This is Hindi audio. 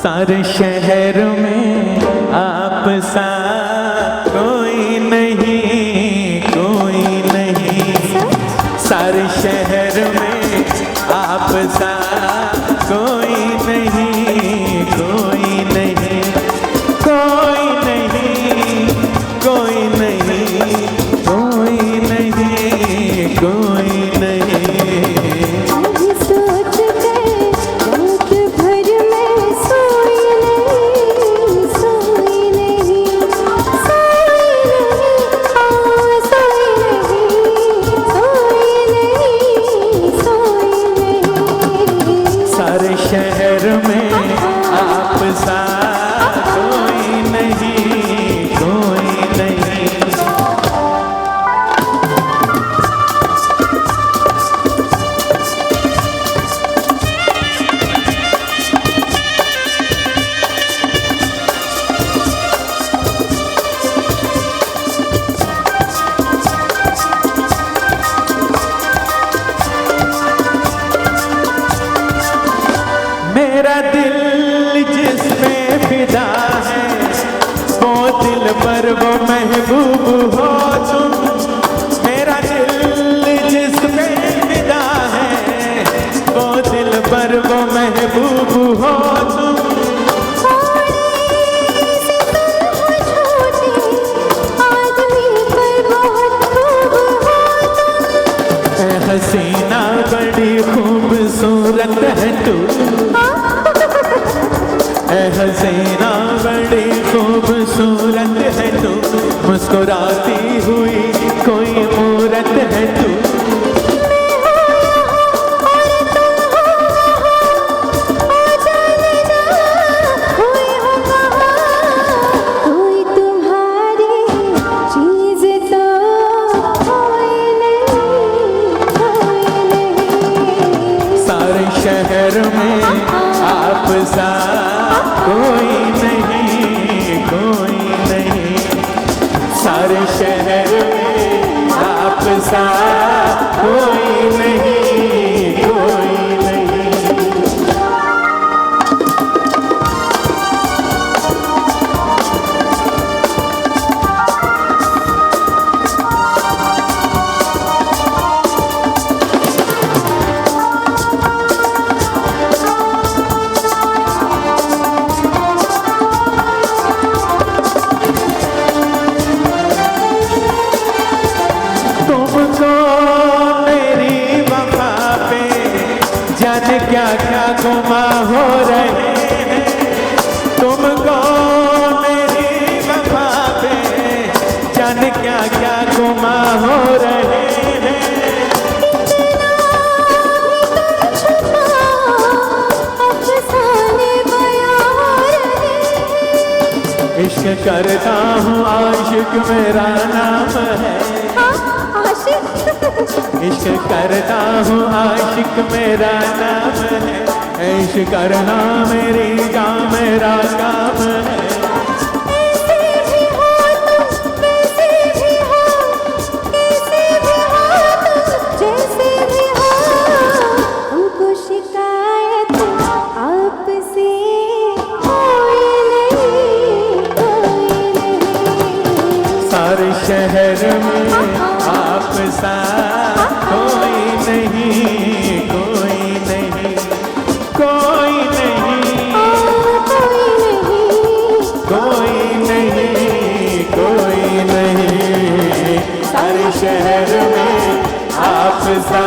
सारे शहर में आप सा कोई नहीं, कोई नहीं। सारे शहर में आप सा कोई नहीं, कोई नहीं, कोई नहीं, कोई नहीं, कोई नहीं, कोई नहीं। शहर में आप सा कोई नहीं, कोई नहीं। मेरा दिल जिस पे फिदा है, वो दिल पर वो महबूब हो तुम। मेरा दिल जिस पे फिदा है, वो दिल पर वो महबूब हो तुम। हसीना बड़ी खूबसूरत है तू, हसीना बड़ी खूबसूरत है तू। मुस्कुराती हुई कोई मूरत है तू। शहर में आप सा कोई नहीं, कोई नहीं। सारे शहर में आप सा कोई नहीं, कोई नहीं। मेरी वफा पे जाने क्या क्या गुमा हो रहे हैं। तुमको मेरी वफा पे जाने क्या क्या गुमा हो रहे हैं। इश्क करता हूँ आशिक मेरा नाम है। इश्क करता हूँ आशिक मेरा नाम है। इश्क करना मेरी जान मेरा काम है। सारे शहर में आप सा कोई नहीं, कोई नहीं, कोई नहीं, कोई नहीं, कोई नहीं। सारे शहर में आप सा